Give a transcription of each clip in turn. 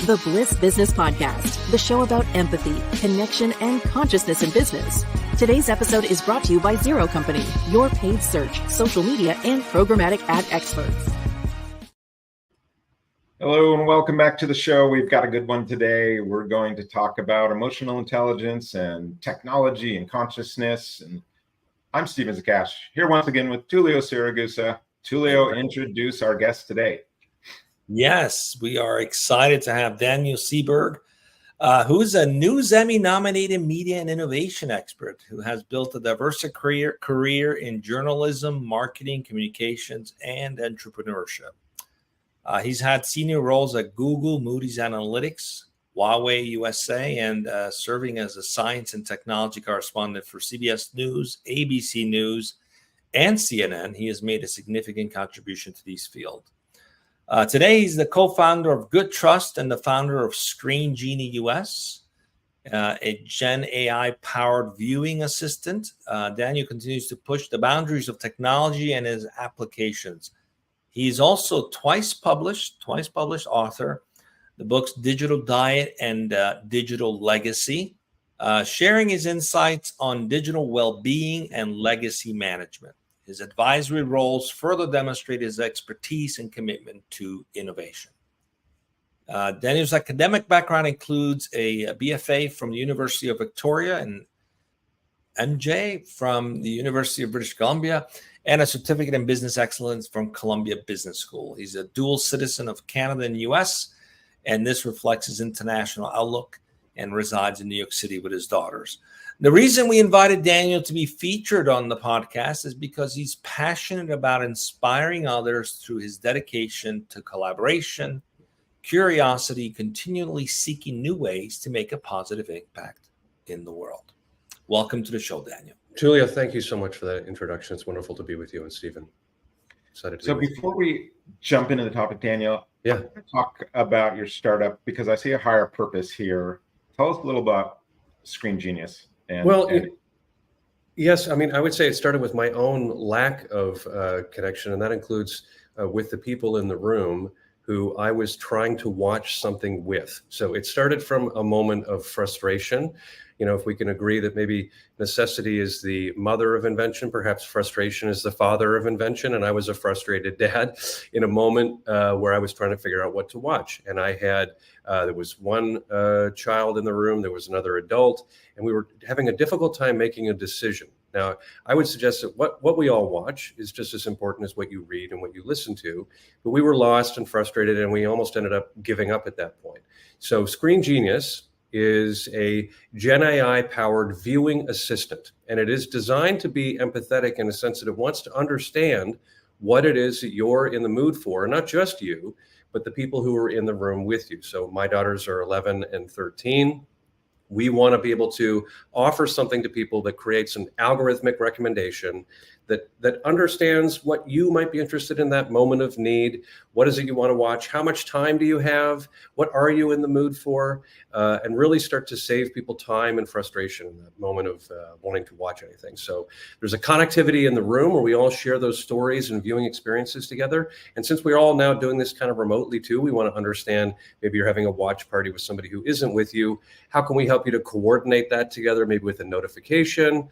the Bliss Business Podcast, the show about empathy, connection, and consciousness in business. Today's episode is brought to you by Zero Company, your paid search, social media, and programmatic ad experts. Hello and welcome back to the show. We've got a good one today. We're going to talk about emotional intelligence and technology and consciousness. And I'm Stephen Sakach, here once again with Tullio Siragusa. Tullio, introduce our guest today. Yes, we are excited to have Daniel Sieberg, who is a News Emmy-nominated media and innovation expert who has built a diverse career in journalism, marketing, communications, and entrepreneurship. He's had senior roles at Google, Moody's Analytics, Huawei USA, and serving as a science and technology correspondent for CBS News, ABC News, and CNN. He has made a significant contribution to these fields. Today, he's the co-founder of Good Trust and the founder of Screen Genie US, a Gen AI-powered viewing assistant. Daniel continues to push the boundaries of technology and his applications. He's also twice published author, the books Digital Diet and Digital Legacy, sharing his insights on digital well-being and legacy management. His advisory roles further demonstrate his expertise and commitment to innovation. Daniel's academic background includes a BFA from the University of Victoria and MJ from the University of British Columbia, and a certificate in business excellence from Columbia Business School. He's a dual citizen of Canada and US, and this reflects his international outlook, and resides in New York City with his daughters. The reason we invited Daniel to be featured on the podcast is because he's passionate about inspiring others through his dedication to collaboration, curiosity, continually seeking new ways to make a positive impact in the world. Welcome to the show, Daniel. Tullio, thank you so much for that introduction. It's wonderful to be with you and Stephen. Excited to So before we jump into the topic, Daniel, I want to talk about your startup because I see a higher purpose here. Tell us a little about Screen Genius. Yes, I mean, I would say it started with my own lack of connection, and that includes with the people in the room who I was trying to watch something with. So it started from a moment of frustration. You know, if we can agree that maybe necessity is the mother of invention, perhaps frustration is the father of invention. And I was a frustrated dad in a moment where I was trying to figure out what to watch. And I had, there was one child in the room, there was another adult, and we were having a difficult time making a decision. Now, I would suggest that what we all watch is just as important as what you read and what you listen to, but we were lost and frustrated, and we almost ended up giving up at that point. So Screen Genius is a Gen AI-powered viewing assistant, and it is designed to be empathetic in a sense that it wants to understand what it is that you're in the mood for, not just you, but the people who are in the room with you. So my daughters are 11 and 13. We want to be able to offer something to people that creates an algorithmic recommendation that understands what you might be interested in that moment of need. What is it you want to watch? How much time do you have? What are you in the mood for? And really start to save people time and frustration in that moment of wanting to watch anything. So there's a connectivity in the room where we all share those stories and viewing experiences together. And since we're all now doing this kind of remotely too, we want to understand, maybe you're having a watch party with somebody who isn't with you. How can we help you to coordinate that together, maybe with a notification?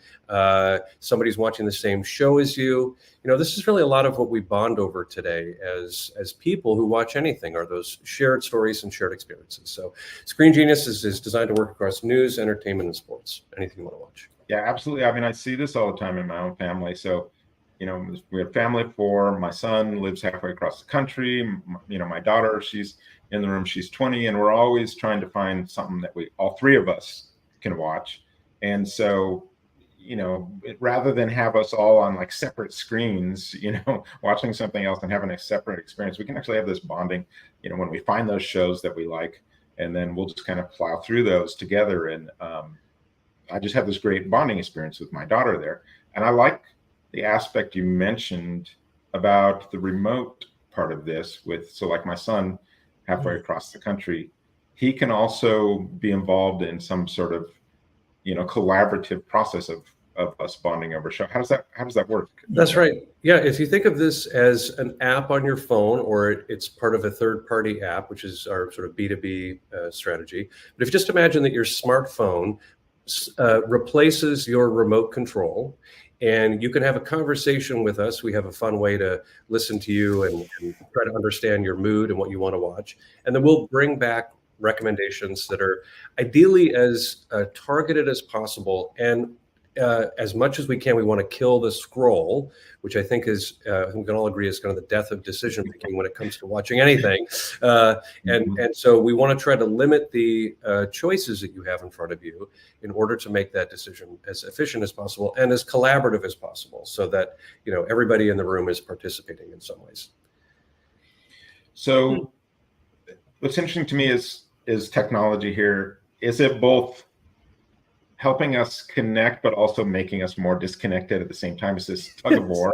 Somebody's watching the same show as you. You know, this is really a lot of what we bond over today as people who watch anything, are those shared stories and shared experiences. So Screen Genius is designed to work across news, entertainment, and sports. Anything you want to watch. Yeah, absolutely. I mean, I see this all the time in my own family. So, you know, we have family of four. My son lives halfway across the country. You know, my daughter, she's in the room, she's 20, and we're always trying to find something that all three of us can watch. And so, you know, rather than have us all on like separate screens, you know, watching something else and having a separate experience, we can actually have this bonding, you know, when we find those shows that we like, and then we'll just kind of plow through those together. And I just have this great bonding experience with my daughter there. And I like the aspect you mentioned about the remote part of this so like my son halfway across the country, he can also be involved in some sort of, you know, collaborative process of of us bonding over a show. How does that work? That's right. Yeah, if you think of this as an app on your phone, or it's part of a third-party app, which is our sort of B2B strategy. But if you just imagine that your smartphone replaces your remote control, and you can have a conversation with us. We have a fun way to listen to you and try to understand your mood and what you want to watch. And then we'll bring back recommendations that are ideally as targeted as possible. And as much as we can, we want to kill the scroll, which I think is, we can all agree, is kind of the death of decision making when it comes to watching anything. And so we want to try to limit the choices that you have in front of you in order to make that decision as efficient as possible and as collaborative as possible, so that everybody in the room is participating in some ways. So what's interesting to me is technology here. Is it both helping us connect, but also making us more disconnected at the same time? Is this tug of war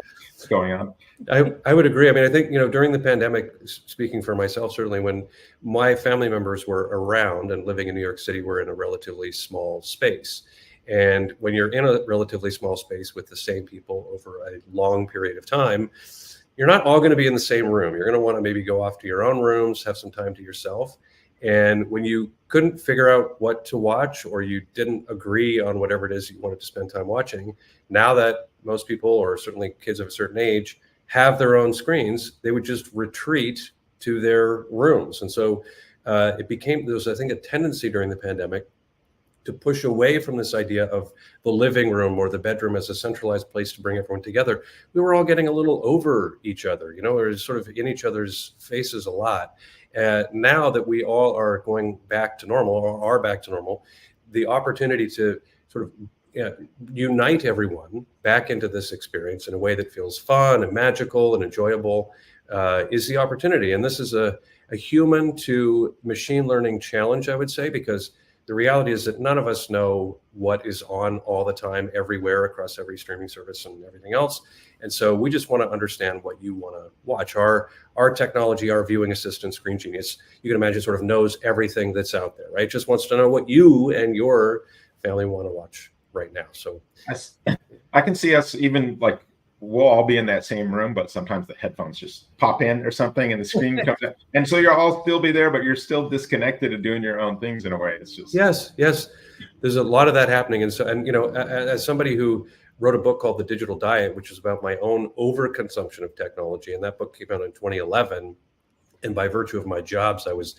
going on? I would agree. I mean, I think, during the pandemic, speaking for myself, certainly when my family members were around and living in New York City, we're in a relatively small space. And when you're in a relatively small space with the same people over a long period of time, you're not all going to be in the same room. You're going to want to maybe go off to your own rooms, have some time to yourself. And when you couldn't figure out what to watch, or you didn't agree on whatever it is you wanted to spend time watching, now that most people, or certainly kids of a certain age, have their own screens, they would just retreat to their rooms. And so there was, I think, a tendency during the pandemic to push away from this idea of the living room or the bedroom as a centralized place to bring everyone together. We were all getting a little over each other, we were sort of in each other's faces a lot. Now that we all are going back to normal, or are back to normal, the opportunity to sort of unite everyone back into this experience in a way that feels fun and magical and enjoyable is the opportunity. And this is a human to machine learning challenge, I would say, because the reality is that none of us know what is on all the time, everywhere, across every streaming service and everything else. And so we just want to understand what you want to watch. Our technology, our viewing assistant, Screen Genius, you can imagine, sort of knows everything that's out there, right? Just wants to know what you and your family want to watch right now. So I can see us even, like, we'll all be in that same room, but sometimes the headphones just pop in or something and the screen comes up. And so you'll all still be there, but you're still disconnected and doing your own things in a way. It's just... Yes. There's a lot of that happening. And so, as somebody who wrote a book called The Digital Diet, which is about my own overconsumption of technology, and that book came out in 2011. And by virtue of my jobs, I was,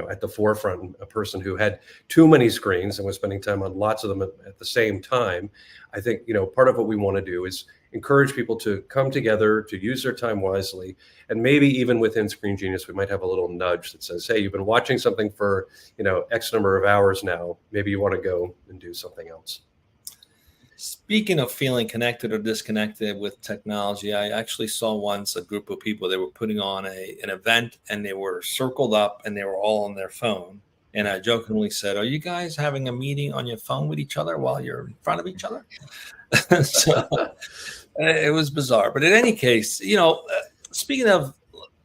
at the forefront, a person who had too many screens and was spending time on lots of them at the same time. I think, part of what we want to do is encourage people to come together, to use their time wisely. And maybe even within Screen Genius, we might have a little nudge that says, hey, you've been watching something for, X number of hours now. Maybe you want to go and do something else. Speaking of feeling connected or disconnected with technology, I actually saw once a group of people, they were putting on an event, and they were circled up and they were all on their phone. And I jokingly said, are you guys having a meeting on your phone with each other while you're in front of each other? So it was bizarre. But in any case, speaking of,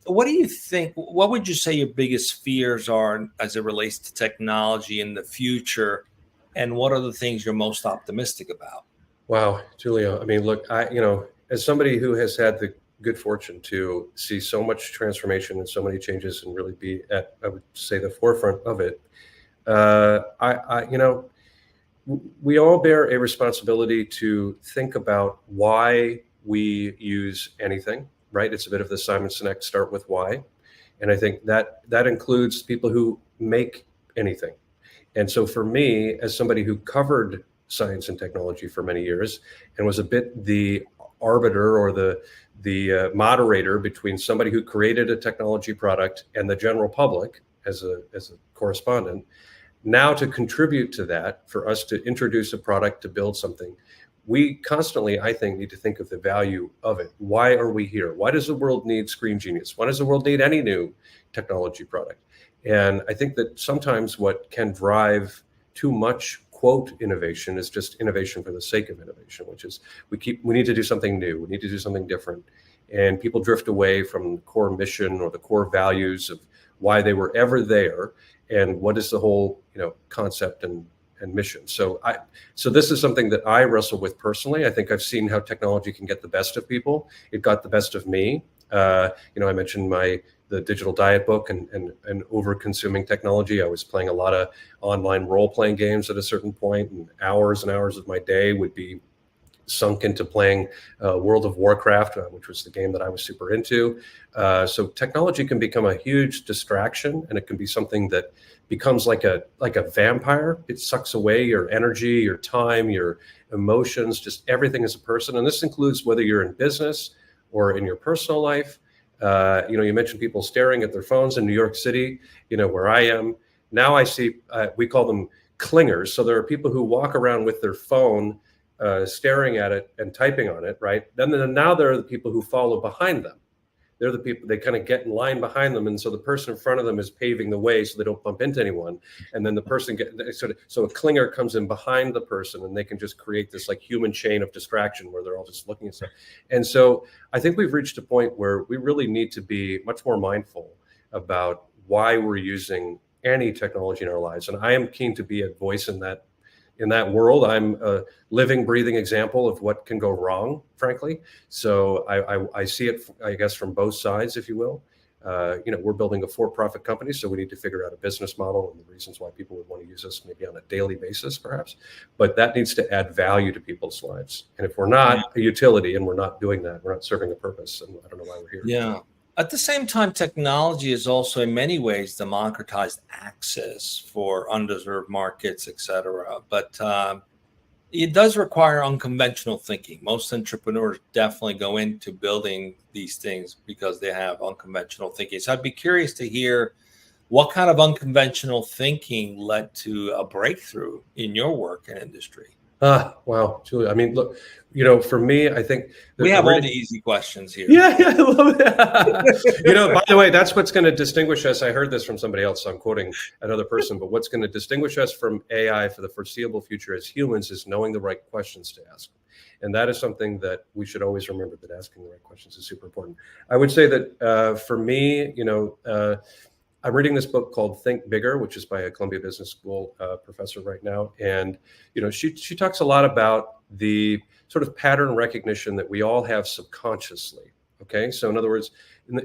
what do you think, what would you say your biggest fears are as it relates to technology in the future? And what are the things you're most optimistic about? Wow, Tullio. I mean, look, as somebody who has had the good fortune to see so much transformation and so many changes and really be at, I would say, the forefront of it, we all bear a responsibility to think about why we use anything, right? It's a bit of the Simon Sinek start with why. And I think that includes people who make anything. And so for me, as somebody who covered science and technology for many years and was a bit the arbiter or the moderator between somebody who created a technology product and the general public as a correspondent, now to contribute to that, for us to introduce a product, to build something, we constantly, I think, need to think of the value of it. Why are we here? Why does the world need Screen Genius? Why does the world need any new technology product? And I think that sometimes what can drive too much, quote, innovation is just innovation for the sake of innovation, which is we need to do something new. We need to do something different. And people drift away from the core mission or the core values of why they were ever there, and what is the whole, concept and mission. So this is something that I wrestle with personally. I think I've seen how technology can get the best of people. It got the best of me. I mentioned the digital diet book and over consuming technology. I was playing a lot of online role-playing games at a certain point, and hours of my day would be sunk into playing World of Warcraft, which was the game that I was super into. So technology can become a huge distraction, and it can be something that becomes like a vampire. It sucks away your energy, your time, your emotions, just everything as a person. And this includes whether you're in business or in your personal life. You mentioned people staring at their phones in New York City, where I am. Now I see, we call them clingers. So there are people who walk around with their phone staring at it and typing on it, right? Then now there are the people who follow behind them. They're the people, they kind of get in line behind them. And so the person in front of them is paving the way so they don't bump into anyone. And then the person so a clinger comes in behind the person, and they can just create this like human chain of distraction where they're all just looking at stuff. And so I think we've reached a point where we really need to be much more mindful about why we're using any technology in our lives. And I am keen to be a voice in that world. I'm a living, breathing example of what can go wrong, frankly. So I see it, I guess, from both sides, if you will. We're building a for-profit company, so we need to figure out a business model and the reasons why people would want to use us maybe on a daily basis, perhaps. But that needs to add value to people's lives. And if we're not a utility and we're not doing that, we're not serving a purpose, and I don't know why we're here. Yeah. At the same time, technology has also in many ways democratized access for undeserved markets, et cetera. But it does require unconventional thinking. Most entrepreneurs definitely go into building these things because they have unconventional thinking. So I'd be curious to hear what kind of unconventional thinking led to a breakthrough in your work and industry. Wow, Julia. I mean, look, for me, I think we have all the easy questions here. Yeah, I love it. By the way, that's what's going to distinguish us. I heard this from somebody else, so I'm quoting another person, but what's going to distinguish us from AI for the foreseeable future as humans is knowing the right questions to ask. And that is something that we should always remember, that asking the right questions is super important. I would say that for me, I'm reading this book called Think Bigger, which is by a Columbia Business School professor right now. And, she talks a lot about the sort of pattern recognition that we all have subconsciously. Okay. So in other words,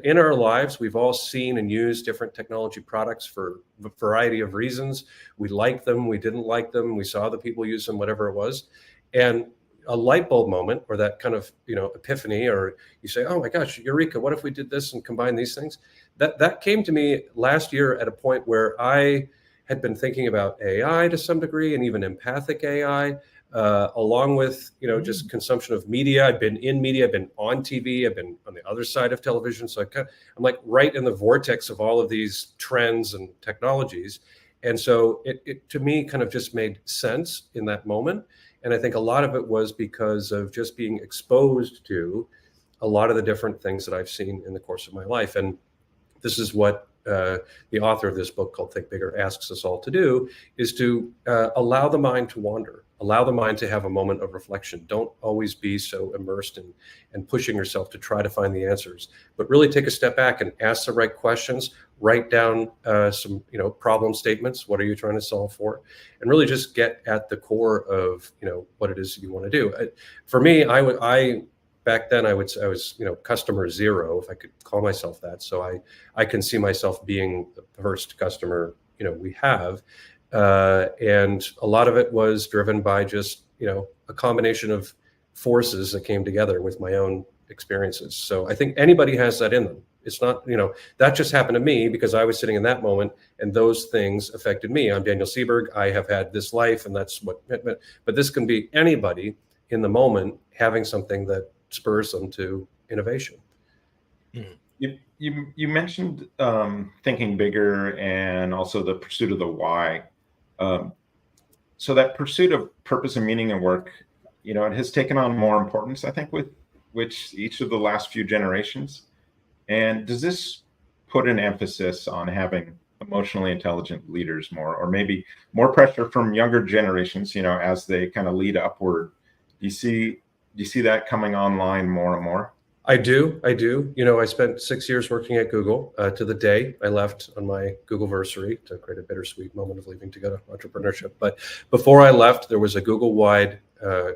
in our lives, we've all seen and used different technology products for a variety of reasons. We liked them, we didn't like them, we saw the people use them, whatever it was. And a light bulb moment, or that kind of, epiphany, or you say, oh my gosh, Eureka, what if we did this and combine these things? That came to me last year at a point where I had been thinking about AI to some degree, and even empathic AI, along with, just consumption of media. I've been in media, I've been on TV, I've been on the other side of television. So I'm like right in the vortex of all of these trends and technologies. And so it to me kind of just made sense in that moment. And I think a lot of it was because of just being exposed to a lot of the different things that I've seen in the course of my life. And this is what the author of this book called Think Bigger asks us all to do, is to allow the mind to wander, allow the mind to have a moment of reflection. Don't always be so immersed in pushing yourself to try to find the answers, but really take a step back and ask the right questions, write down some problem statements. What are you trying to solve for? And really just get at the core of what it is you want to do. For me, back then I was customer zero, if I could call myself that. So I can see myself being the first customer we have, and a lot of it was driven by just a combination of forces that came together with my own experiences. So I think anybody has that in them. It's not that just happened to me because I was sitting in that moment and those things affected me. I'm Daniel Sieberg. I have had this life, and that's what. But this can be anybody in the moment having something that spurs them to innovation. You mentioned thinking bigger and also the pursuit of the why. So that pursuit of purpose and meaning in work, it has taken on more importance, I think, with which each of the last few generations. And does this put an emphasis on having emotionally intelligent leaders more, or maybe more pressure from younger generations, as they kind of lead upward? Do you see that coming online more and more? I do. I spent 6 years working at Google to the day I left on my Googleversary to create a bittersweet moment of leaving to go to entrepreneurship. But before I left, there was a Google-wide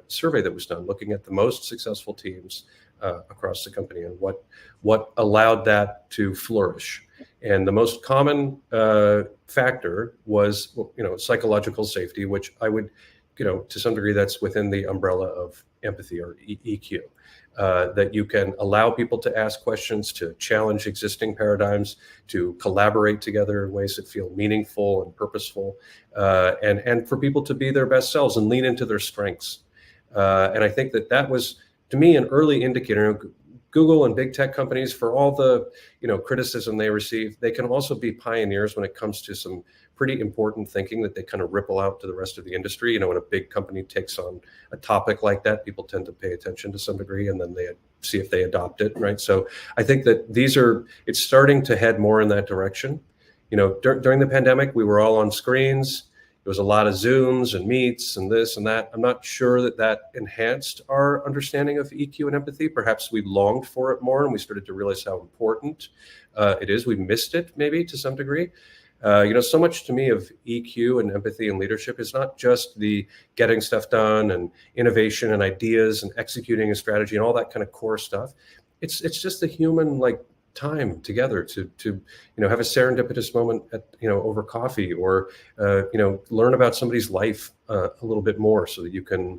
survey that was done looking at the most successful teams across the company and what allowed that to flourish. And the most common factor was, psychological safety, which I would, to some degree, that's within the umbrella of empathy or EQ. That you can allow people to ask questions, to challenge existing paradigms, to collaborate together in ways that feel meaningful and purposeful, and for people to be their best selves and lean into their strengths. And I think that was, to me, an early indicator. Google and big tech companies, for all the criticism they receive, they can also be pioneers when it comes to some pretty important thinking that they kind of ripple out to the rest of the industry. When a big company takes on a topic like that, people tend to pay attention to some degree, and then they see if they adopt it, right? So I think that it's starting to head more in that direction. During the pandemic, we were all on screens. There was a lot of Zooms and Meets and this and that. I'm not sure that enhanced our understanding of EQ and empathy. Perhaps we longed for it more, and we started to realize how important it is. We missed it maybe to some degree. So much to me of EQ and empathy and leadership is not just the getting stuff done and innovation and ideas and executing a strategy and all that kind of core stuff. It's just the human time together to have a serendipitous moment at over coffee, or learn about somebody's life a little bit more, so that you can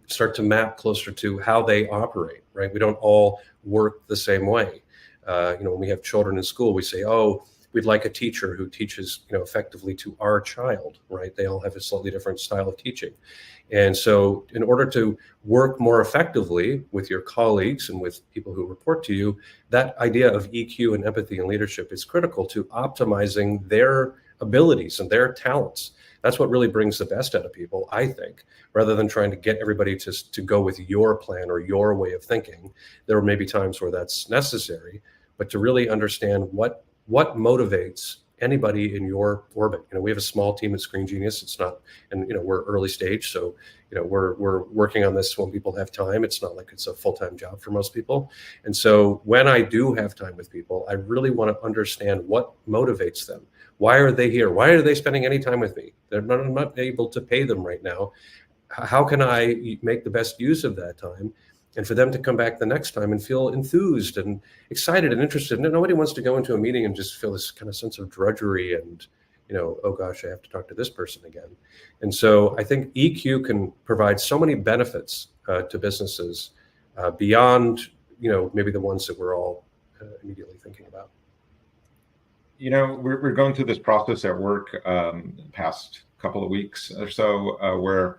start to map closer to how they operate, right? We don't all work the same way. When we have children in school, we say, oh, we'd like a teacher who teaches effectively to our child, right? They all have a slightly different style of teaching. And so in order to work more effectively with your colleagues and with people who report to you, that idea of EQ and empathy and leadership is critical to optimizing their abilities and their talents. That's what really brings the best out of people, I think, rather than trying to get everybody to go with your plan or your way of thinking. There may be times where that's necessary, but to really understand what motivates anybody in your orbit. We have a small team at Screen Genius. It's not, and we're early stage, so we're working on this when people have time. It's not like it's a full-time job for most people. And so when I do have time with people, I really want to understand what motivates them. Why are they here? Why are they spending any time with me? I'm not able to pay them right now. How can I make the best use of that time? And for them to come back the next time and feel enthused and excited and interested. Nobody wants to go into a meeting and just feel this kind of sense of drudgery and, oh gosh, I have to talk to this person again. And so I think EQ can provide so many benefits to businesses beyond, maybe the ones that we're all immediately thinking about. We're going through this process at work the past couple of weeks or so, where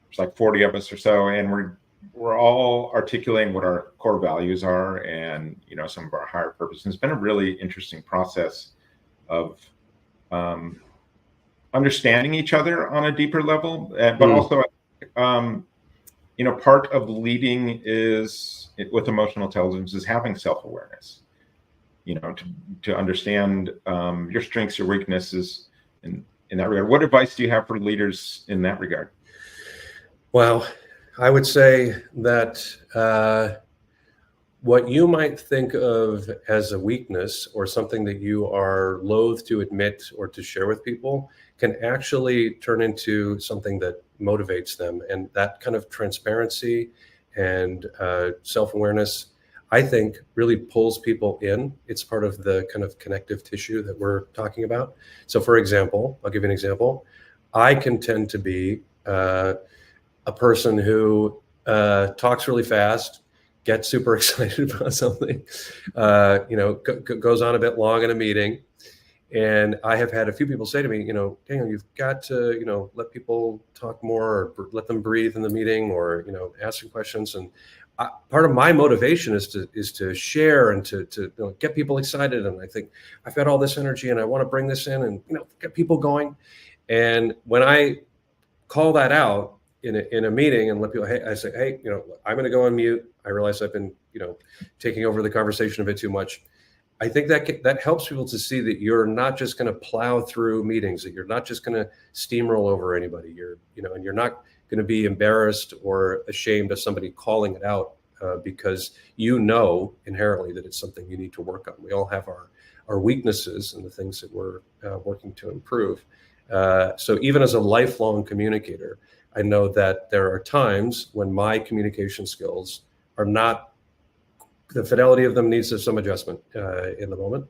it's like 40 of us or so, and we're all articulating what our core values are and some of our higher purpose. And it's been a really interesting process of understanding each other on a deeper level, but also part of leading with emotional intelligence is having self-awareness, to understand your strengths, your weaknesses in that regard. What advice do you have for leaders in that regard? Well, I would say that what you might think of as a weakness or something that you are loath to admit or to share with people can actually turn into something that motivates them. And that kind of transparency and self-awareness, I think, really pulls people in. It's part of the kind of connective tissue that we're talking about. So for example, I'll give you an example. I can tend to be a person who talks really fast, gets super excited about something, goes on a bit long in a meeting. And I have had a few people say to me, Daniel, you've got to, let people talk more, or let them breathe in the meeting, or, ask some questions. And part of my motivation is to share and to get people excited. And I think I've got all this energy and I want to bring this in and, get people going. And when I call that out in a meeting and let people, I say, hey, I'm going to go on mute. I realize I've been, taking over the conversation a bit too much. I think that helps people to see that you're not just going to plow through meetings, that you're not just going to steamroll over anybody. And you're not going to be embarrassed or ashamed of somebody calling it out because you know inherently that it's something you need to work on. We all have our weaknesses and the things that we're working to improve. So even as a lifelong communicator, I know that there are times when my communication skills are not, the fidelity of them needs some adjustment in the moment.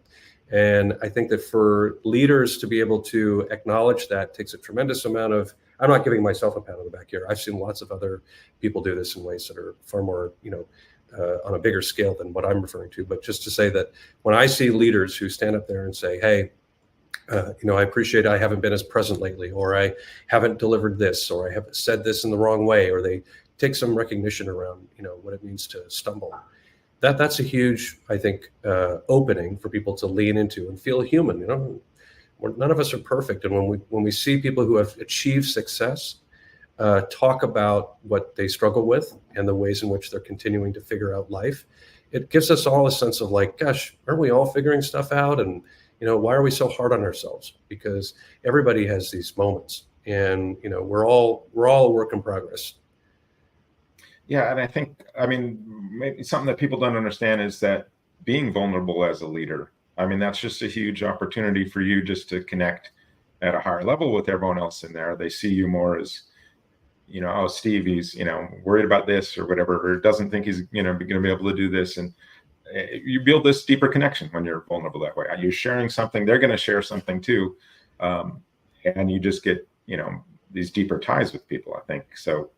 And I think that for leaders to be able to acknowledge that takes a tremendous amount of, I'm not giving myself a pat on the back here. I've seen lots of other people do this in ways that are far more, on a bigger scale than what I'm referring to. But just to say that when I see leaders who stand up there and say, hey, I appreciate I haven't been as present lately, or I haven't delivered this, or I have said this in the wrong way, or they take some recognition around, what it means to stumble. That's a huge, I think, opening for people to lean into and feel human. None of us are perfect, and when we see people who have achieved success talk about what they struggle with and the ways in which they're continuing to figure out life, it gives us all a sense of like, gosh, aren't we all figuring stuff out? And why are we so hard on ourselves? Because everybody has these moments, and we're all a work in progress. Yeah, and I think, maybe something that people don't understand is that being vulnerable as a leader, that's just a huge opportunity for you just to connect at a higher level with everyone else in there. They see you more as, oh, Steve, he's, worried about this or whatever, or doesn't think he's, going to be able to do this. And you build this deeper connection when you're vulnerable that way. You're sharing something, they're going to share something too. And you just get, these deeper ties with people, I think. So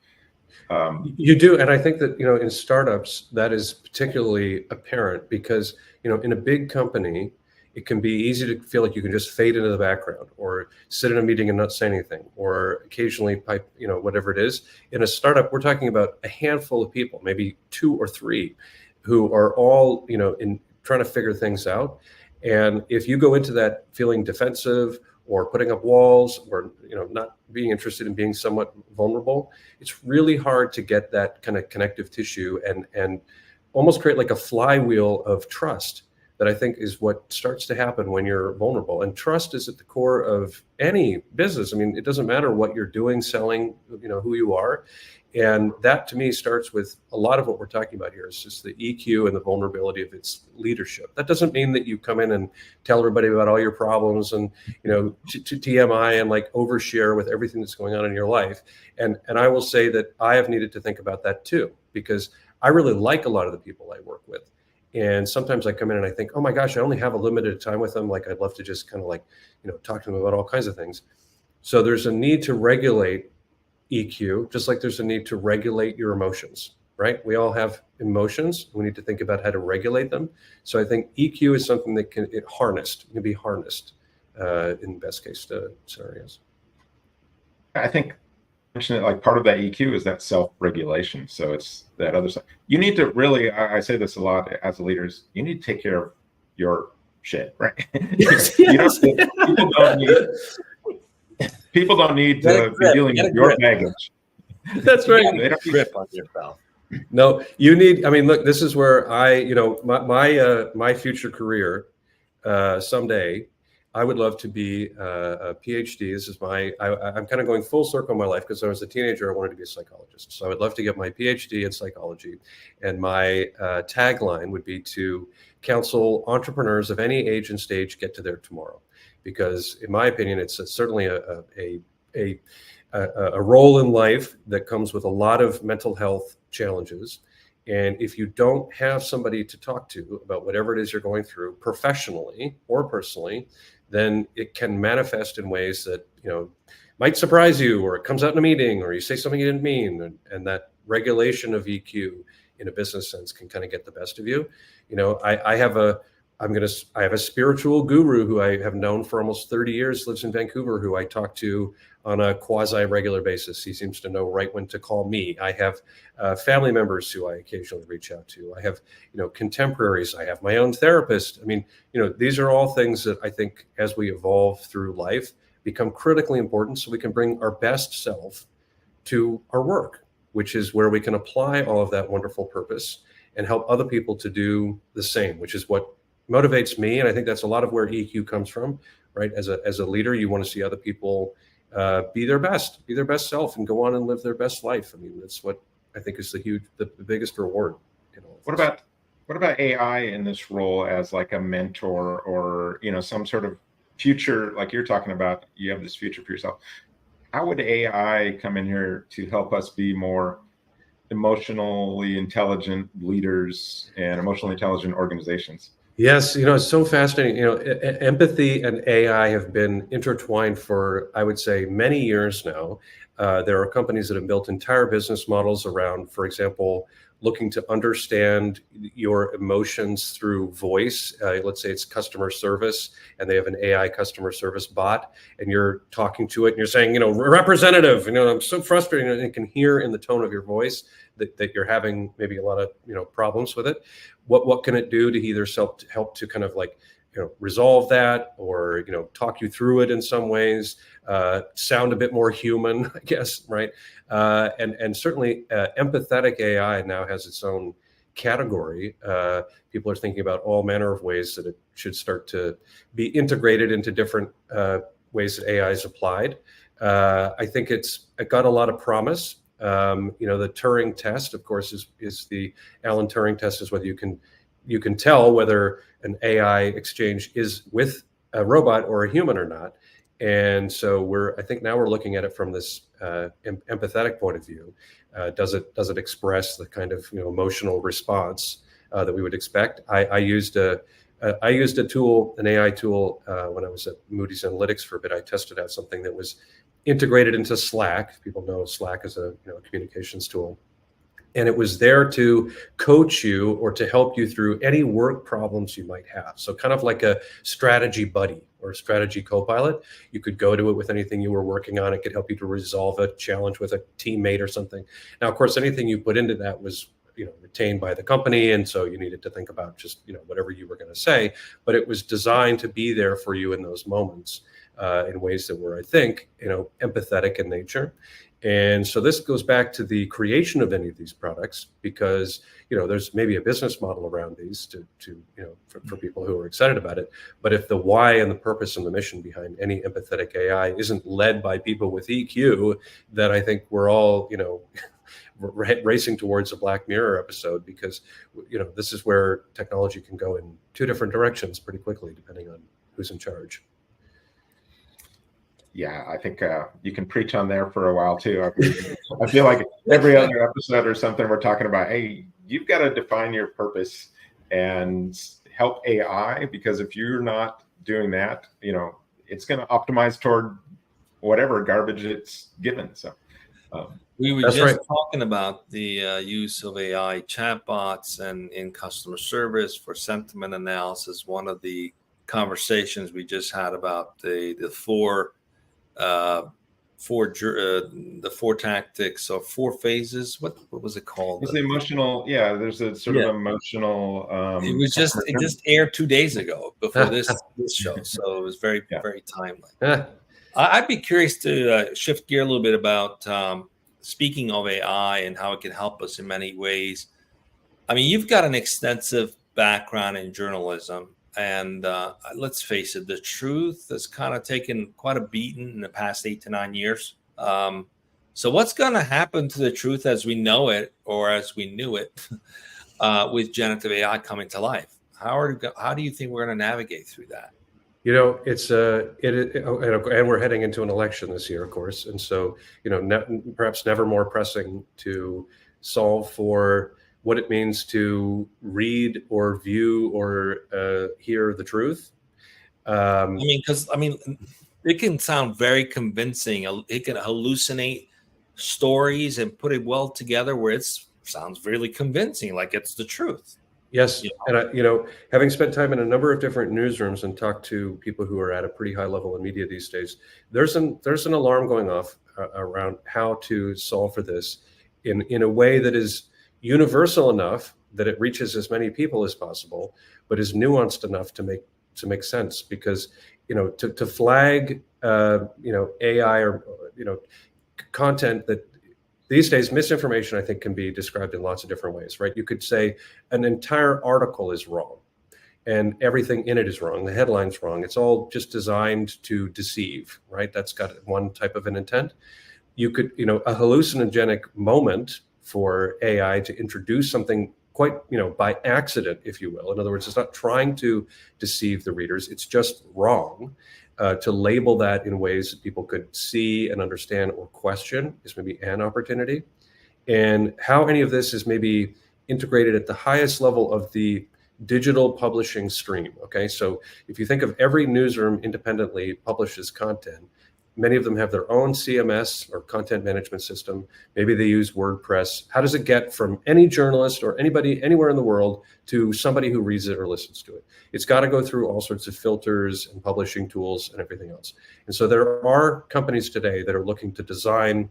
you do. And I think that, in startups, that is particularly apparent because, in a big company, it can be easy to feel like you can just fade into the background or sit in a meeting and not say anything, or occasionally pipe, whatever it is. In a startup, we're talking about a handful of people, maybe 2 or 3, who are all, in trying to figure things out. And if you go into that feeling defensive or putting up walls or, not being interested in being somewhat vulnerable, it's really hard to get that kind of connective tissue and almost create like a flywheel of trust that I think is what starts to happen when you're vulnerable. And trust is at the core of any business. It doesn't matter what you're doing, selling, who you are. And that to me starts with a lot of what we're talking about here is just the EQ and the vulnerability of its leadership. That doesn't mean that you come in and tell everybody about all your problems and, to TMI and like overshare with everything that's going on in your life. And I will say that I have needed to think about that too, because I really like a lot of the people I work with. And sometimes I come in and I think, oh my gosh, I only have a limited time with them. Like I'd love to just kind of like, talk to them about all kinds of things. So there's a need to regulate EQ, just like there's a need to regulate your emotions, right? We all have emotions. We need to think about how to regulate them. So I think EQ is something that can be harnessed in best case scenarios. I think like part of that EQ is that self-regulation. So it's that other side. You need to really, I say this a lot as leaders, you need to take care of your shit, right? Yes. People don't need to be dealing with your baggage. That's right. They don't Grip on yourself. No, you need, look, this is where my future career, someday, I would love to be a PhD. This is I'm kind of going full circle in my life because when I was a teenager, I wanted to be a psychologist. So I would love to get my PhD in psychology. And my tagline would be to counsel entrepreneurs of any age and stage get to their tomorrow. Because in my opinion, it's certainly a role in life that comes with a lot of mental health challenges. And if you don't have somebody to talk to about whatever it is you're going through professionally or personally, then it can manifest in ways that, might surprise you, or it comes out in a meeting, or you say something you didn't mean. And that regulation of EQ in a business sense can kind of get the best of you. I have a spiritual guru who I have known for almost 30 years, lives in Vancouver, who I talk to on a quasi-regular basis. He seems to know right when to call me. I have family members who I occasionally reach out to. I have, contemporaries. I have my own therapist. These are all things that I think as we evolve through life become critically important so we can bring our best self to our work, which is where we can apply all of that wonderful purpose and help other people to do the same, which is what motivates me. And I think that's a lot of where EQ comes from, right? As a leader, you want to see other people be their best self and go on and live their best life. That's what I think is the biggest reward all of What this. about AI in this role as like a mentor, or some sort of future, like you're talking about, you have this future for yourself. How would AI come in here to help us be more emotionally intelligent leaders and emotionally intelligent organizations? Yes, it's so fascinating. Empathy and AI have been intertwined for, I would say, many years now. There are companies that have built entire business models around, for example, looking to understand your emotions through voice. Let's say it's customer service, and they have an AI customer service bot, and you're talking to it, and you're saying, representative, I'm so frustrated, and it can hear in the tone of your voice that you're having maybe a lot of problems with it. What can it do to either help to kind of like resolve that, or talk you through it in some ways, sound a bit more human, I guess, right? And certainly empathetic AI now has its own category. People are thinking about all manner of ways that it should start to be integrated into different ways that AI is applied. I think it got a lot of promise. The Turing test, of course, is the Alan Turing test, is whether you can tell whether an AI exchange is with a robot or a human or not. And so I think now we're looking at it from this empathetic point of view. Does it express the kind of emotional response that we would expect? I used a tool, an AI tool, when I was at Moody's Analytics for a bit. I tested out something that was integrated into Slack. People know Slack is a communications tool. And it was there to coach you or to help you through any work problems you might have. So kind of like a strategy buddy or a strategy co-pilot. You could go to it with anything you were working on. It could help you to resolve a challenge with a teammate or something. Now, of course, anything you put into that was retained by the company. And so you needed to think about just whatever you were going to say. But it was designed to be there for you in those moments in ways that were, I think, empathetic in nature. And so this goes back to the creation of any of these products, because there's maybe a business model around these for people who are excited about it. But if the why and the purpose and the mission behind any empathetic AI isn't led by people with EQ, then I think we're all racing towards a Black Mirror episode, because this is where technology can go in two different directions pretty quickly, depending on who's in charge. Yeah, I think you can preach on there for a while too. I feel like every other episode or something, we're talking about, hey, you've got to define your purpose and help AI, because if you're not doing that, it's going to optimize toward whatever garbage it's given. So we were just talking about the use of AI chatbots and in customer service for sentiment analysis. One of the conversations we just had about the four tactics or four phases. What was it called? It's the emotional. Yeah, there's a sort of emotional. It was it just aired 2 days ago before this show, so it was very very timely. I'd be curious to shift gear a little bit about speaking of AI and how it can help us in many ways. I mean, you've got an extensive background in journalism. And let's face it, the truth has kind of taken quite a beating in the past 8 to 9 years. So what's going to happen to the truth as we know it, or as we knew it, with generative AI coming to life? How do you think we're going to navigate through that? It's and we're heading into an election this year, of course, and so perhaps never more pressing to solve for what it means to read or view or hear the truth. It can sound very convincing. It can hallucinate stories and put it well together where it sounds really convincing, like it's the truth. Yes, and having spent time in a number of different newsrooms and talked to people who are at a pretty high level in media these days, there's an alarm going off around how to solve for this in a way that is universal enough that it reaches as many people as possible, but is nuanced enough to make sense. Because to flag AI or content that these days, misinformation, I think, can be described in lots of different ways, right? You could say an entire article is wrong and everything in it is wrong. The headline's wrong. It's all just designed to deceive, right? That's got one type of an intent. You could, a hallucinogenic moment for AI to introduce something quite, by accident, if you will. In other words, it's not trying to deceive the readers. It's just wrong. To label that in ways that people could see and understand or question is maybe an opportunity. And how any of this is maybe integrated at the highest level of the digital publishing stream. Okay, so if you think of every newsroom independently publishes content, many of them have their own CMS or content management system. Maybe they use WordPress. How does it get from any journalist or anybody anywhere in the world to somebody who reads it or listens to it? It's got to go through all sorts of filters and publishing tools and everything else. And so there are companies today that are looking to design,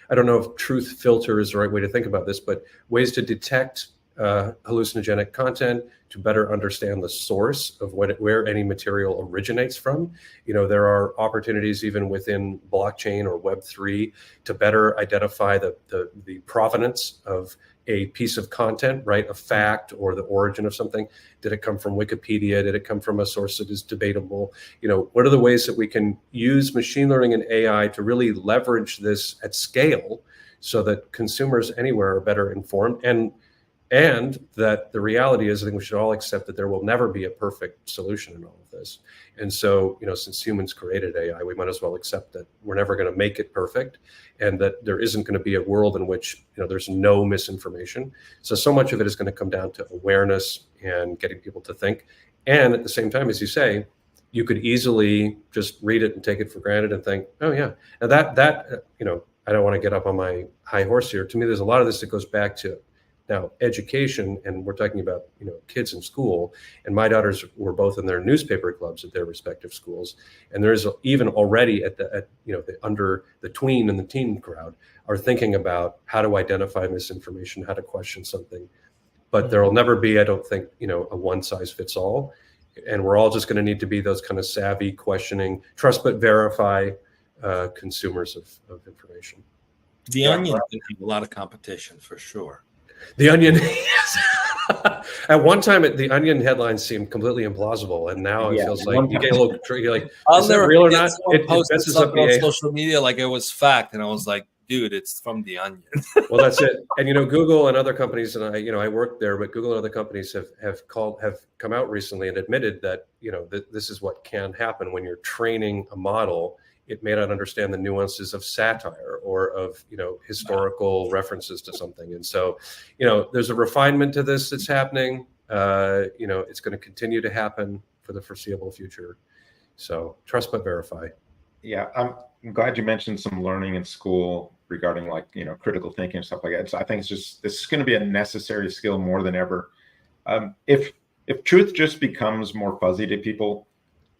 I don't know if truth filter is the right way to think about this, but ways to detect hallucinogenic content, to better understand the source of where any material originates from. There are opportunities even within blockchain or Web3 to better identify the provenance of a piece of content, right? A fact or the origin of something. Did it come from Wikipedia? Did it come from a source that is debatable? What are the ways that we can use machine learning and AI to really leverage this at scale so that consumers anywhere are better informed? And that the reality is, I think we should all accept that there will never be a perfect solution in all of this. And so, since humans created AI, we might as well accept that we're never going to make it perfect, and that there isn't going to be a world in which, there's no misinformation. So much of it is going to come down to awareness and getting people to think. And at the same time, as you say, you could easily just read it and take it for granted and think, oh yeah. Now that I don't want to get up on my high horse here. To me, there's a lot of this that goes back to now education, and we're talking about kids in school, and my daughters were both in their newspaper clubs at their respective schools, and there's even already the under the tween and the teen crowd are thinking about how to identify misinformation, how to question something, but there will never be, I don't think, a one size fits all, and we're all just going to need to be those kind of savvy, questioning, trust but verify consumers of information. The Onion can have a lot of competition for sure. The Onion, at one time, the Onion headlines seemed completely implausible, and now it feels like you get a little tricky. Like, is it real or not? It messes up on social media like it was fact, and I was like, dude, it's from the Onion. Well, that's it. And Google and other companies, and I worked there, but Google and other companies have come out recently and admitted that this is what can happen when you're training a model. It may not understand the nuances of satire or of historical references to something, and so there's a refinement to this that's happening. It's going to continue to happen for the foreseeable future. So trust but verify. Yeah, I'm glad you mentioned some learning in school regarding critical thinking and stuff like that. So I think this is going to be a necessary skill more than ever. If truth just becomes more fuzzy to people,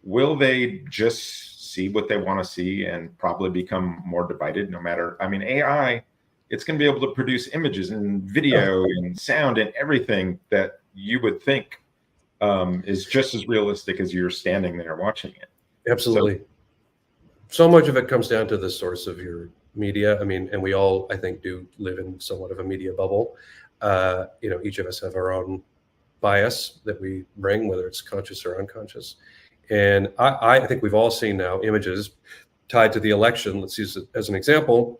will they just see what they want to see and probably become more divided? AI, it's going to be able to produce images and video and sound and everything that you would think is just as realistic as you're standing there watching it. Absolutely. So much of it comes down to the source of your media. And we all, I think, do live in somewhat of a media bubble. Each of us have our own bias that we bring, whether it's conscious or unconscious. And I think we've all seen now images tied to the election. Let's use it as an example,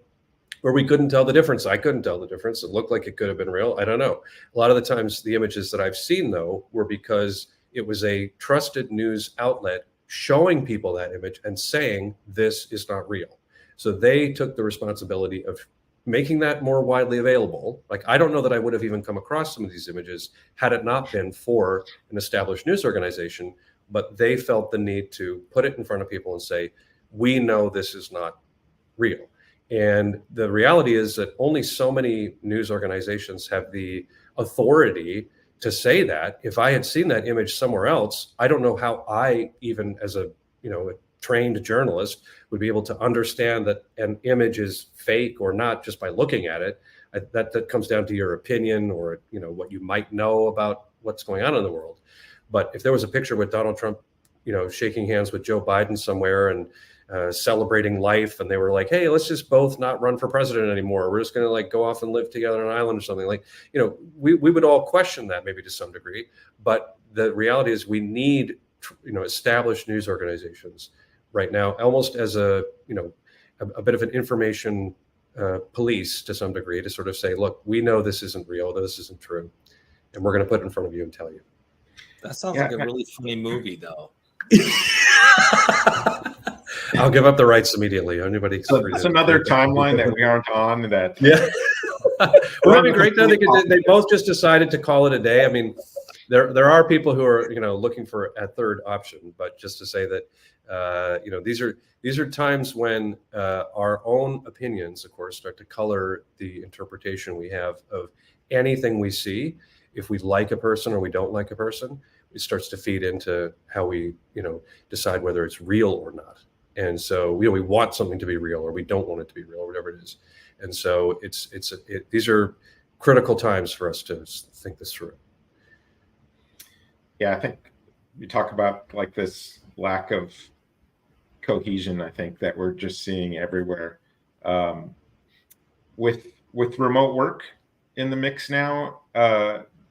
where we couldn't tell the difference. I couldn't tell the difference. It looked like it could have been real. I don't know. A lot of the times the images that I've seen, though, were because it was a trusted news outlet showing people that image and saying this is not real. So they took the responsibility of making that more widely available. Like, I don't know that I would have even come across some of these images had it not been for an established news organization. But they felt the need to put it in front of people and say, we know this is not real. And the reality is that only so many news organizations have the authority to say that. If I had seen that image somewhere else, I don't know how I, even as a trained journalist, would be able to understand that an image is fake or not just by looking at it. That comes down to your opinion or what you might know about what's going on in the world. But if there was a picture with Donald Trump, shaking hands with Joe Biden somewhere and celebrating life, and they were like, hey, let's just both not run for president anymore. We're just going to go off and live together on an island or something, we would all question that maybe to some degree. But the reality is we need, established news organizations right now, almost as a bit of an information police to some degree, to sort of say, look, we know this isn't real, this isn't true. and we're going to put it in front of you and tell you. That sounds like a really funny movie, though. I'll give up the rights immediately. Anybody? So that's another timeline that we aren't on. That Well, that'd be great. Though they both just decided to call it a day. I mean, there are people who are looking for a third option, but just to say that these are times when our own opinions, of course, start to color the interpretation we have of anything we see. If we like a person or we don't like a person, it starts to feed into how we decide whether it's real or not. And so we want something to be real, or we don't want it to be real, or whatever it is. And so these are critical times for us to think this through. Yeah, I think you talk about like this lack of cohesion, I think, that we're just seeing everywhere. With remote work in the mix now,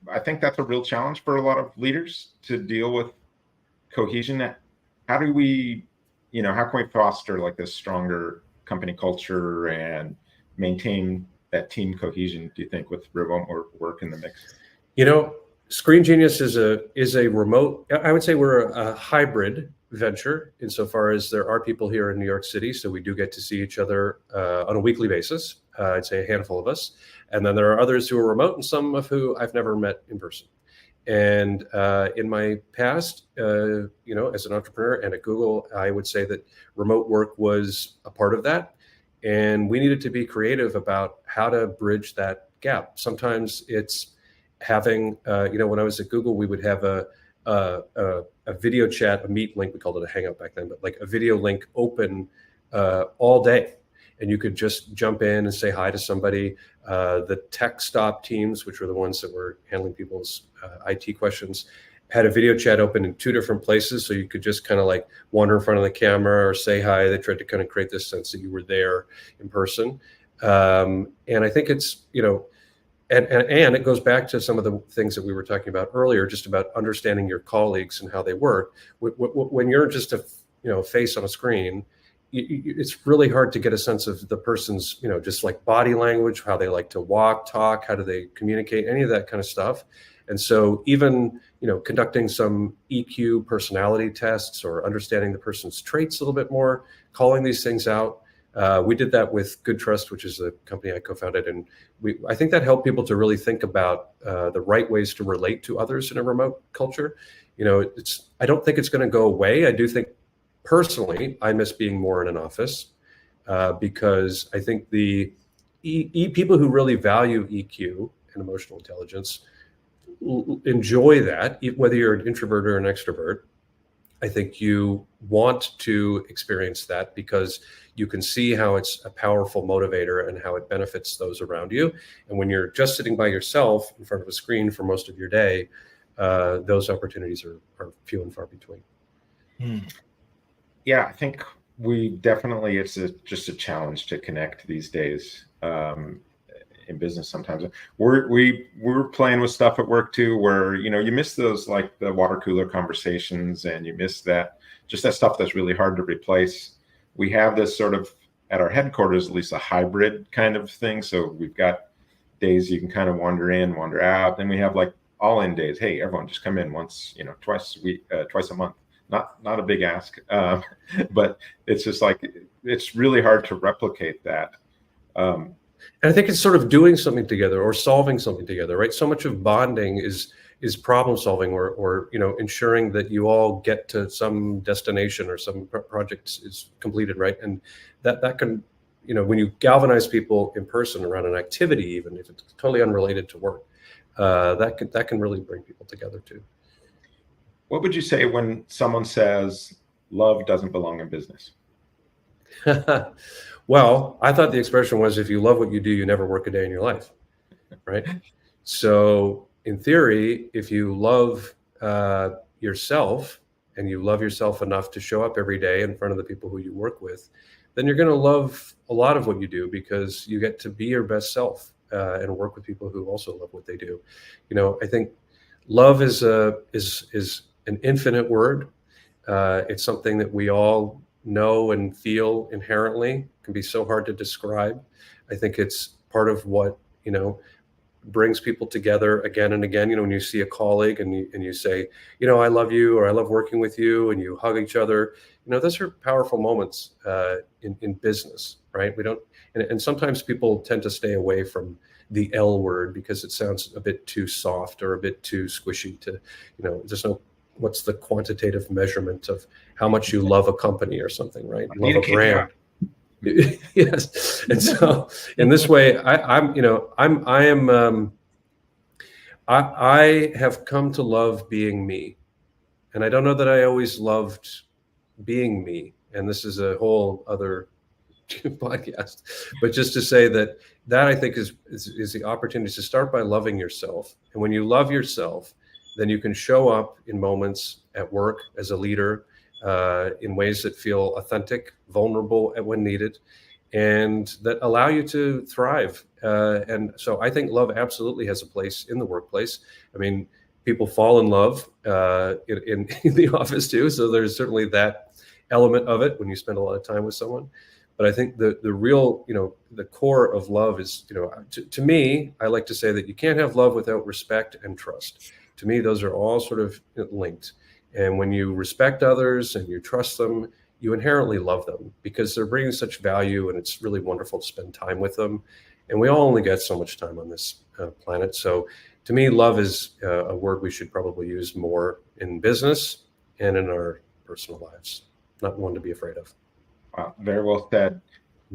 I think that's a real challenge for a lot of leaders to deal with cohesion. How do we, how can we foster like this stronger company culture and maintain that team cohesion, do you think, with remote work in the mix? Screen Genius is a remote, I would say we're a hybrid venture insofar as there are people here in New York City, so we do get to see each other on a weekly basis. I'd say a handful of us. And then there are others who are remote, and some of who I've never met in person. And in my past, as an entrepreneur and at Google, I would say that remote work was a part of that. And we needed to be creative about how to bridge that gap. Sometimes it's having, when I was at Google, we would have a video chat, a Meet link, we called it a Hangout back then, but like a video link open all day. And you could just jump in and say hi to somebody. The tech stop teams, which were the ones that were handling people's IT questions, had a video chat open in 2 different places. So you could just kind of like wander in front of the camera or say hi. They tried to kind of create this sense that you were there in person. And I think it's, and it goes back to some of the things that we were talking about earlier, just about understanding your colleagues and how they work. When you're just a face on a screen, it's really hard to get a sense of the person's, just like body language, how they like to walk, talk, how do they communicate, any of that kind of stuff. And so even, conducting some EQ personality tests or understanding the person's traits a little bit more, calling these things out. We did that with Good Trust, which is a company I co-founded. And I think that helped people to really think about the right ways to relate to others in a remote culture. I don't think it's going to go away. I do think personally, I miss being more in an office because I think the people who really value EQ and emotional intelligence enjoy that, whether you're an introvert or an extrovert. I think you want to experience that because you can see how it's a powerful motivator and how it benefits those around you. And when you're just sitting by yourself in front of a screen for most of your day, those opportunities are few and far between. Yeah, I think it's just a challenge to connect these days in business. Sometimes we're playing with stuff at work too, where you miss those, like the water cooler conversations, and you miss that stuff that's really hard to replace. We have this sort of, at our headquarters at least, a hybrid kind of thing. So we've got days you can kind of wander in, wander out. Then we have like all-in days. Hey, everyone, just come in once, twice a month. Not a big ask, but it's just like, it's really hard to replicate that. And I think it's sort of doing something together or solving something together, right? So much of bonding is problem solving or ensuring that you all get to some destination or some project is completed, right? And that can, when you galvanize people in person around an activity, even if it's totally unrelated to work, that can really bring people together too. What would you say when someone says love doesn't belong in business? Well, I thought the expression was, if you love what you do, you never work a day in your life, right? So in theory, if you love yourself and you love yourself enough to show up every day in front of the people who you work with, then you're going to love a lot of what you do because you get to be your best self and work with people who also love what they do. I think love is an infinite word. It's something that we all know and feel inherently. It can be so hard to describe. I think it's part of what, brings people together again and again. When you see a colleague and you say, I love you, or I love working with you, and you hug each other, those are powerful moments in business, right? We don't, and sometimes people tend to stay away from the L word because it sounds a bit too soft or a bit too squishy to, there's no, what's the quantitative measurement of how much you love a company or something, right? You love a brand. Yes. And so in this way, I have come to love being me. And I don't know that I always loved being me. And this is a whole other podcast, but just to say that I think is the opportunity to start by loving yourself. And when you love yourself, then you can show up in moments at work as a leader in ways that feel authentic, vulnerable when needed, and that allow you to thrive. And so I think love absolutely has a place in the workplace. I mean, people fall in love in the office too. So there's certainly that element of it when you spend a lot of time with someone. But I think the real, the core of love is, to me, I like to say that you can't have love without respect and trust. To me, those are all sort of linked. And when you respect others and you trust them, you inherently love them because they're bringing such value, and it's really wonderful to spend time with them. And we all only get so much time on this planet. So to me, love is a word we should probably use more in business and in our personal lives, not one to be afraid of. Wow, very well said.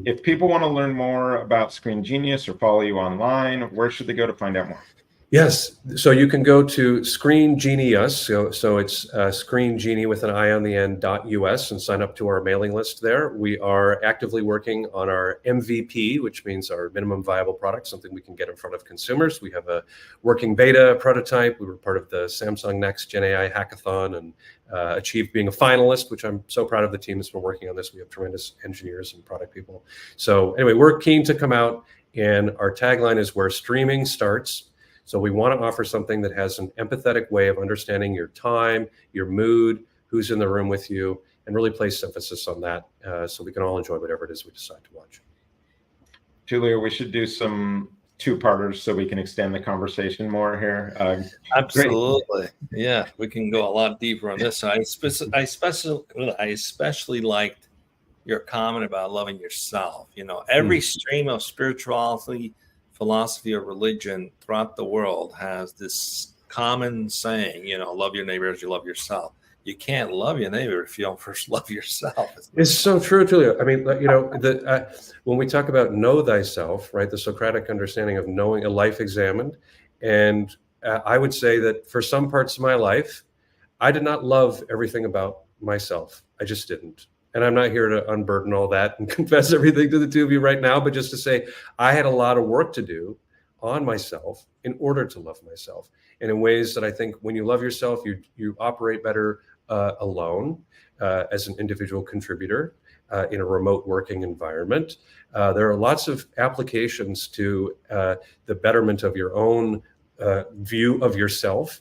If people want to learn more about Screen Genius or follow you online, where should they go to find out more? Yes, so you can go to Screen Genius, so it's Screen Genie with an I on the end .us, and sign up to our mailing list there. We are actively working on our MVP, which means our minimum viable product, something we can get in front of consumers. We have a working beta prototype. We were part of the Samsung Next Gen AI Hackathon and achieved being a finalist, which I'm so proud of the team that's been working on this. We have tremendous engineers and product people. So anyway, we're keen to come out, and our tagline is where streaming starts. So we want to offer something that has an empathetic way of understanding your time, your mood, who's in the room with you, and really place emphasis on that so we can all enjoy whatever it is we decide to watch. Tullio, we should do some two-parters so we can extend the conversation more here. Absolutely. Great. Yeah, we can go a lot deeper on this. I especially liked your comment about loving yourself. Every stream of spirituality, philosophy, or religion throughout the world has this common saying, love your neighbor as you love yourself. You can't love your neighbor if you don't first love yourself. It's so true, Tullio. I mean, when we talk about know thyself, right, the Socratic understanding of knowing, a life examined, and I would say that for some parts of my life, I did not love everything about myself. I just didn't. And I'm not here to unburden all that and confess everything to the two of you right now, but just to say I had a lot of work to do on myself in order to love myself. And in ways that I think when you love yourself, you operate better alone as an individual contributor in a remote working environment. There are lots of applications to the betterment of your own view of yourself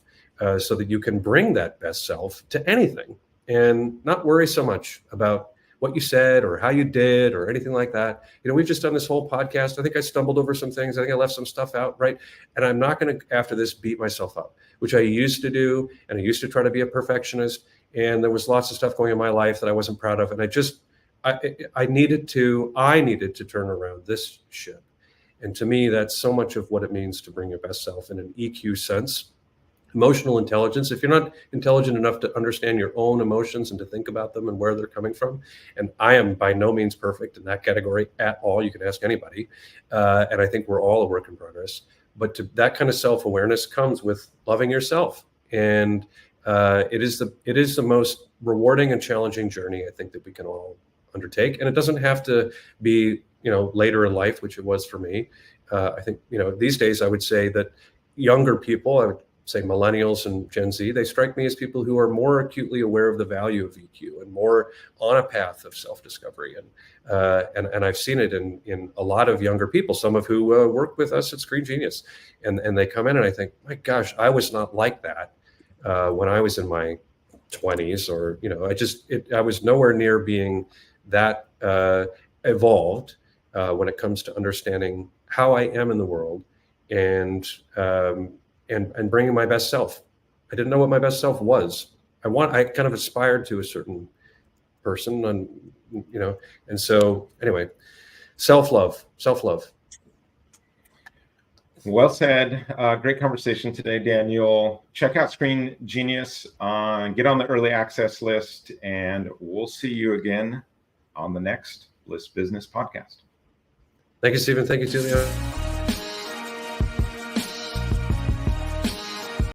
so that you can bring that best self to anything. And not worry so much about what you said or how you did or anything like that. We've just done this whole podcast. I think I stumbled over some things. I think I left some stuff out, right? And I'm not going to, after this, beat myself up, which I used to do. And I used to try to be a perfectionist. And there was lots of stuff going in my life that I wasn't proud of. And I needed to turn around this ship. And to me, that's so much of what it means to bring your best self in an EQ sense. Emotional intelligence. If you're not intelligent enough to understand your own emotions and to think about them and where they're coming from, and I am by no means perfect in that category at all. You can ask anybody, and I think we're all a work in progress. But that kind of self-awareness comes with loving yourself, and it is the most rewarding and challenging journey I think that we can all undertake. And it doesn't have to be later in life, which it was for me. I think these days I would say that younger people, I would say millennials and Gen Z, they strike me as people who are more acutely aware of the value of EQ and more on a path of self-discovery. And I've seen it in a lot of younger people, some of who work with us at Screen Genius. And they come in and I think, my gosh, I was not like that when I was in my 20s, or, I was nowhere near being that evolved when it comes to understanding how I am in the world and bringing my best self. I didn't know what my best self was. I kind of aspired to a certain person, and and so anyway, self-love. Well said. Great conversation today, Daniel. Check out Screen Genius, get on the early access list, and we'll see you again on the next Bliss Business Podcast. Thank you, Stephen. Thank you, Tullio.